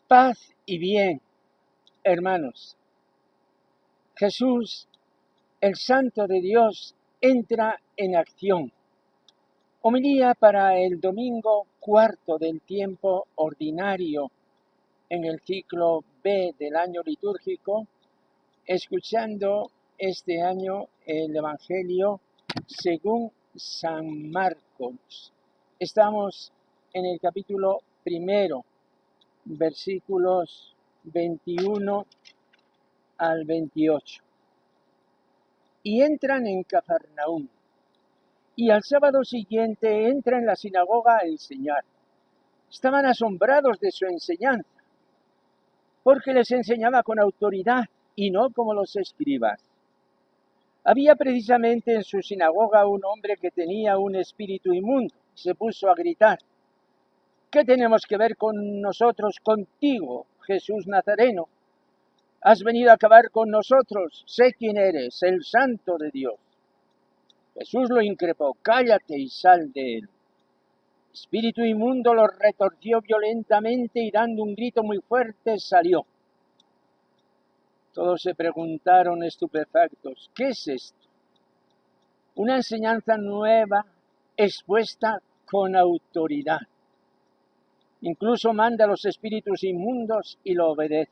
Paz y bien, hermanos. Jesús, el Santo de Dios, entra en acción. Homilía para el domingo cuarto del tiempo ordinario en el ciclo B del año litúrgico, escuchando este año el Evangelio según San Marcos. Estamos en el capítulo primero, versículos 21 al 28. Y entran en Cafarnaúm. Y al sábado siguiente entra en la sinagoga a enseñar. Estaban asombrados de su enseñanza, porque les enseñaba con autoridad y no como los escribas. Había precisamente en su sinagoga un hombre que tenía un espíritu inmundo. Se puso a gritar: ¿qué tenemos que ver con nosotros contigo, Jesús Nazareno? ¿Has venido a acabar con nosotros? Sé quién eres, el Santo de Dios. Jesús lo increpó: cállate y sal de él. El espíritu inmundo lo retorció violentamente y dando un grito muy fuerte salió. Todos se preguntaron estupefactos: ¿qué es esto? Una enseñanza nueva expuesta con autoridad. Incluso manda a los espíritus inmundos y lo obedece.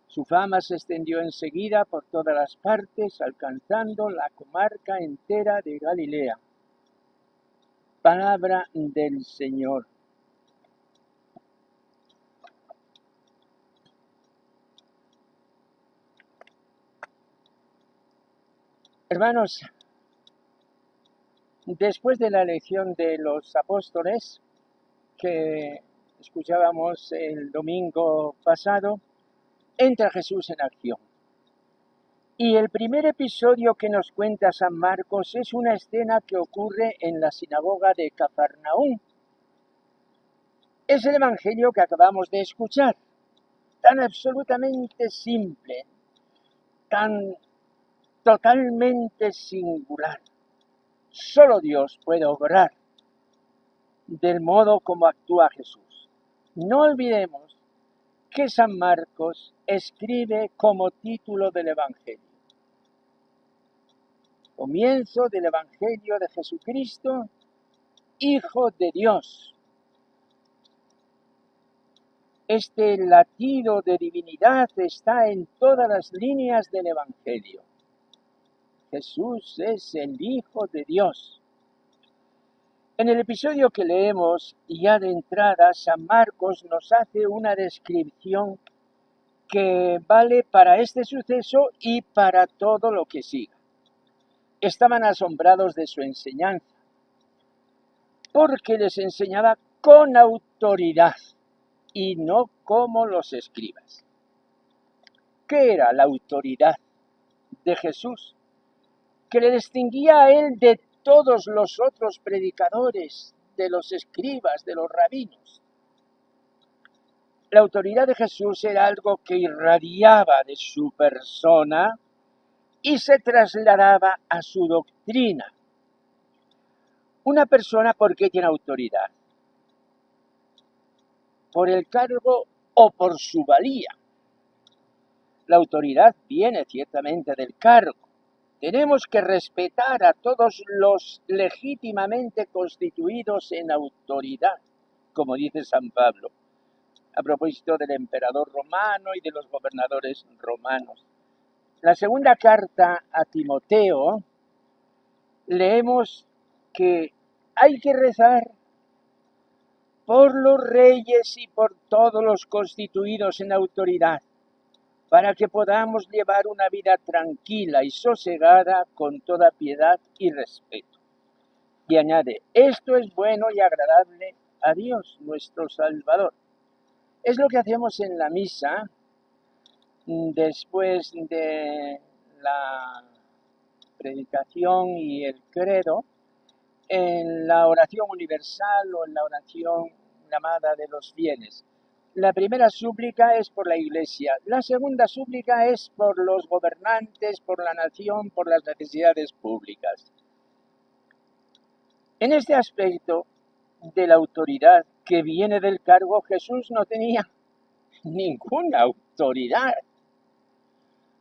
Su fama se extendió enseguida por todas las partes, alcanzando la comarca entera de Galilea. Palabra del Señor. Hermanos, después de la elección de los apóstoles que escuchábamos el domingo pasado, entra Jesús en acción. Y el primer episodio que nos cuenta San Marcos es una escena que ocurre en la sinagoga de Cafarnaúm. Es el evangelio que acabamos de escuchar, tan absolutamente simple, tan totalmente singular. Solo Dios puede obrar del modo como actúa Jesús. No olvidemos que San Marcos escribe como título del evangelio: comienzo del evangelio de Jesucristo, Hijo de Dios. Este latido de divinidad está en todas las líneas del evangelio. Jesús es el Hijo de Dios. En el episodio que leemos, ya de entrada, San Marcos nos hace una descripción que vale para este suceso y para todo lo que siga. Estaban asombrados de su enseñanza, porque les enseñaba con autoridad y no como los escribas. ¿Qué era la autoridad de Jesús, que le distinguía a él de todos los otros predicadores, de los escribas, de los rabinos? La autoridad de Jesús era algo que irradiaba de su persona y se trasladaba a su doctrina. Una persona, ¿por qué tiene autoridad? ¿Por el cargo o por su valía? La autoridad viene ciertamente del cargo. Tenemos que respetar a todos los legítimamente constituidos en autoridad, como dice San Pablo, a propósito del emperador romano y de los gobernadores romanos. La segunda carta a Timoteo, leemos que hay que rezar por los reyes y por todos los constituidos en autoridad, para que podamos llevar una vida tranquila y sosegada con toda piedad y respeto. Y añade: esto es bueno y agradable a Dios, nuestro Salvador. Es lo que hacemos en la misa después de la predicación y el credo, en la oración universal o en la oración llamada de los fieles. La primera súplica es por la Iglesia, la segunda súplica es por los gobernantes, por la nación, por las necesidades públicas. En este aspecto de la autoridad que viene del cargo, Jesús no tenía ninguna autoridad,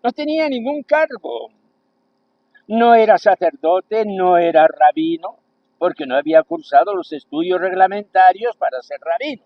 no tenía ningún cargo. No era sacerdote, no era rabino, porque no había cursado los estudios reglamentarios para ser rabino.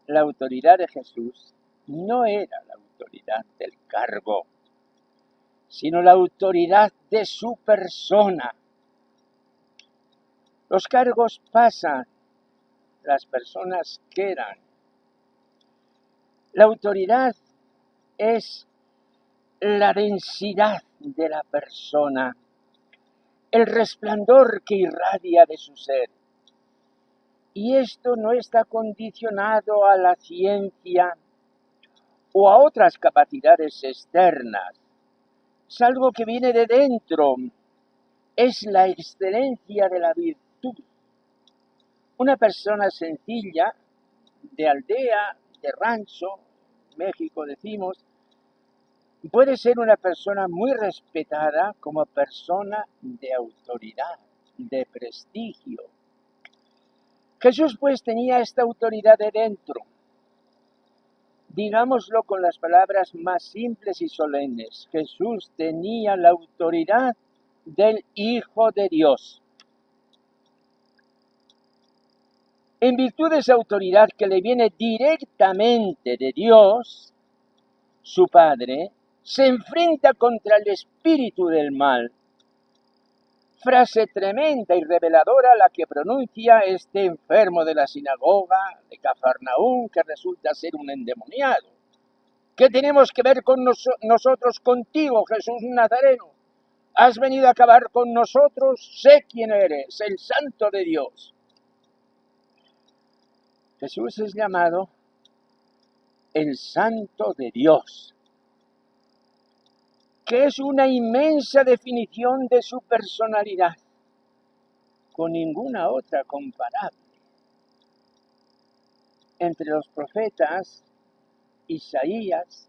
La autoridad de Jesús no era la autoridad del cargo, sino la autoridad de su persona. Los cargos pasan, las personas quedan. La autoridad es la densidad de la persona, el resplandor que irradia de su ser. Y esto no está condicionado a la ciencia o a otras capacidades externas. Es algo que viene de dentro. Es la excelencia de la virtud. Una persona sencilla, de aldea, de rancho, México decimos, puede ser una persona muy respetada como persona de autoridad, de prestigio. Jesús pues tenía esta autoridad de dentro. Digámoslo con las palabras más simples y solemnes. Jesús tenía la autoridad del Hijo de Dios. En virtud de esa autoridad que le viene directamente de Dios, su Padre, se enfrenta contra el espíritu del mal. Frase tremenda y reveladora la que pronuncia este enfermo de la sinagoga de Cafarnaúm, que resulta ser un endemoniado. ¿Qué tenemos que ver con nosotros contigo, Jesús Nazareno? ¿Has venido a acabar con nosotros? Sé quién eres, el Santo de Dios. Jesús es llamado el Santo de Dios, que es una inmensa definición de su personalidad, con ninguna otra comparable. Entre los profetas, Isaías,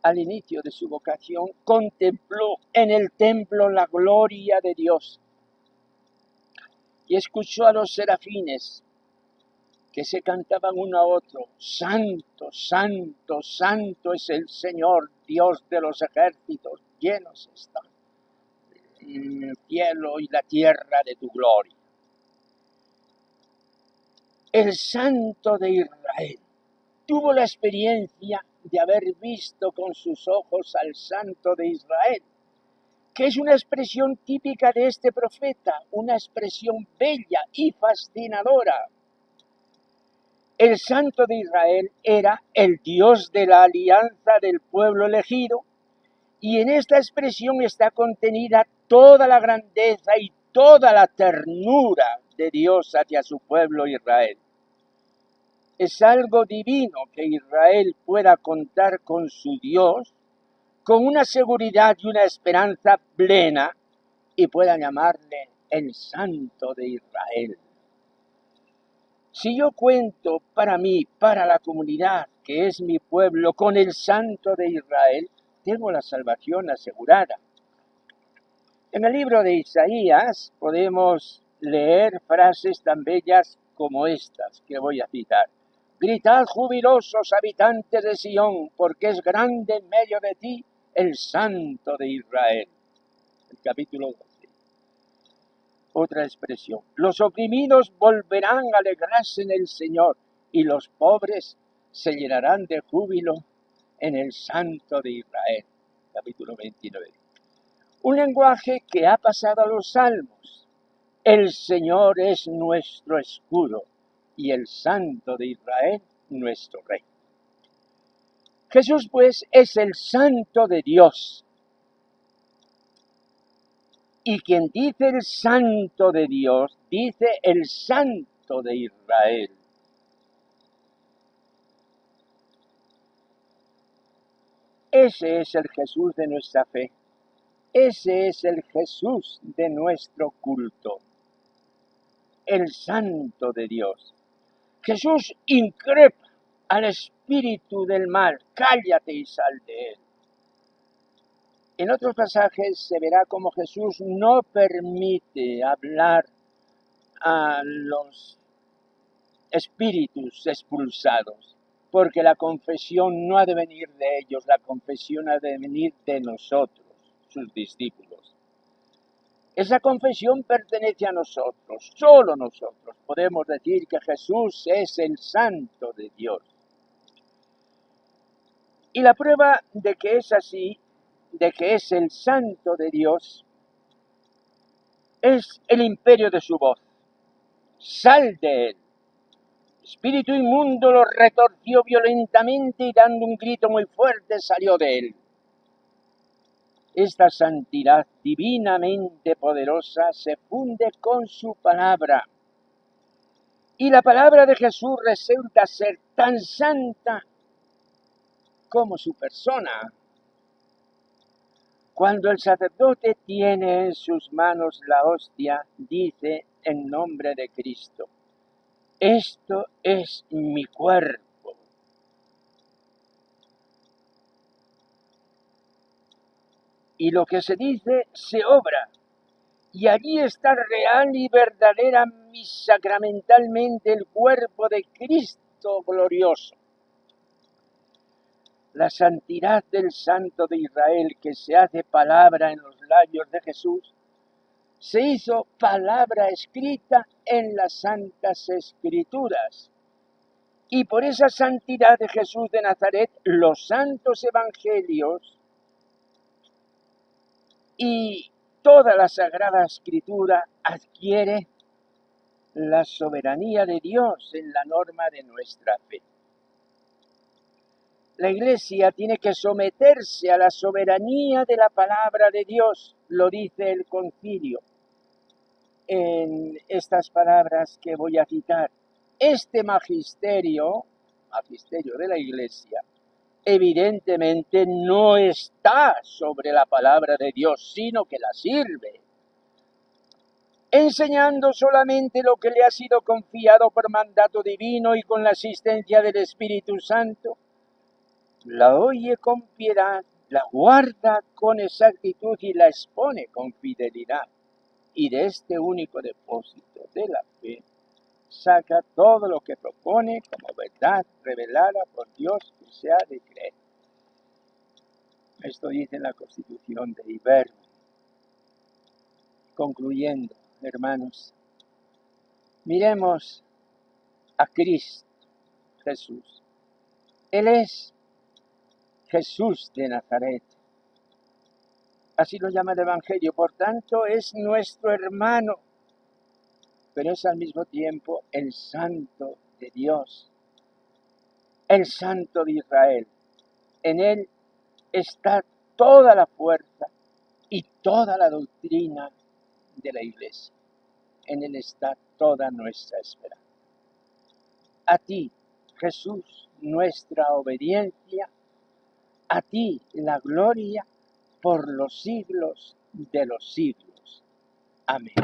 al inicio de su vocación, contempló en el templo la gloria de Dios y escuchó a los serafines que se cantaban uno a otro: Santo, Santo, Santo es el Señor, Dios de los ejércitos, llenos están el cielo y la tierra de tu gloria. El Santo de Israel tuvo la experiencia de haber visto con sus ojos al Santo de Israel, que es una expresión típica de este profeta, una expresión bella y fascinadora. El Santo de Israel era el Dios de la alianza del pueblo elegido, y en esta expresión está contenida toda la grandeza y toda la ternura de Dios hacia su pueblo Israel. Es algo divino que Israel pueda contar con su Dios con una seguridad y una esperanza plena y pueda llamarle el Santo de Israel. Si yo cuento para mí, para la comunidad que es mi pueblo, con el Santo de Israel, tengo la salvación asegurada. En el libro de Isaías podemos leer frases tan bellas como estas que voy a citar. Gritad jubilosos habitantes de Sión, porque es grande en medio de ti el Santo de Israel. El capítulo 12. Otra expresión. Los oprimidos volverán a alegrarse en el Señor y los pobres se llenarán de júbilo en el Santo de Israel. Capítulo 29. Un lenguaje que ha pasado a los salmos. El Señor es nuestro escudo y el Santo de Israel nuestro Rey. Jesús, pues, es el Santo de Dios. Y quien dice el Santo de Dios, dice el Santo de Israel. Ese es el Jesús de nuestra fe. Ese es el Jesús de nuestro culto. El Santo de Dios. Jesús increpa al espíritu del mal. Cállate y sal de él. En otros pasajes se verá como Jesús no permite hablar a los espíritus expulsados, porque la confesión no ha de venir de ellos, la confesión ha de venir de nosotros, sus discípulos. Esa confesión pertenece a nosotros, solo nosotros podemos decir que Jesús es el Santo de Dios. Y la prueba de que es así, de que es el Santo de Dios, es el imperio de su voz. Sal de él. Espíritu inmundo lo retorció violentamente y dando un grito muy fuerte salió de él. Esta santidad divinamente poderosa se funde con su palabra. Y la palabra de Jesús resulta ser tan santa como su persona. Cuando el sacerdote tiene en sus manos la hostia, dice en nombre de Cristo: esto es mi cuerpo. Y lo que se dice se obra. Y allí está real y verdadera y sacramentalmente el cuerpo de Cristo glorioso. La santidad del Santo de Israel, que se hace palabra en los labios de Jesús, se hizo palabra escrita en las Santas Escrituras. Y por esa santidad de Jesús de Nazaret, los santos evangelios y toda la Sagrada Escritura adquiere la soberanía de Dios en la norma de nuestra fe. La Iglesia tiene que someterse a la soberanía de la palabra de Dios, lo dice el Concilio en estas palabras que voy a citar. Este magisterio de la Iglesia, evidentemente no está sobre la palabra de Dios, sino que la sirve, enseñando solamente lo que le ha sido confiado por mandato divino y con la asistencia del Espíritu Santo. La oye con piedad, la guarda con exactitud y la expone con fidelidad. Y de este único depósito de la fe saca todo lo que propone como verdad revelada por Dios que se ha de creer. Esto dice la Constitución de Ibergo. Concluyendo, hermanos, miremos a Cristo Jesús. Él es Jesús de Nazaret. Así lo llama el Evangelio. Por tanto, es nuestro hermano, pero es al mismo tiempo el Santo de Dios, el Santo de Israel. En él está toda la fuerza y toda la doctrina de la Iglesia. En él está toda nuestra esperanza. A ti, Jesús, nuestra obediencia, a ti la gloria por los siglos de los siglos. Amén.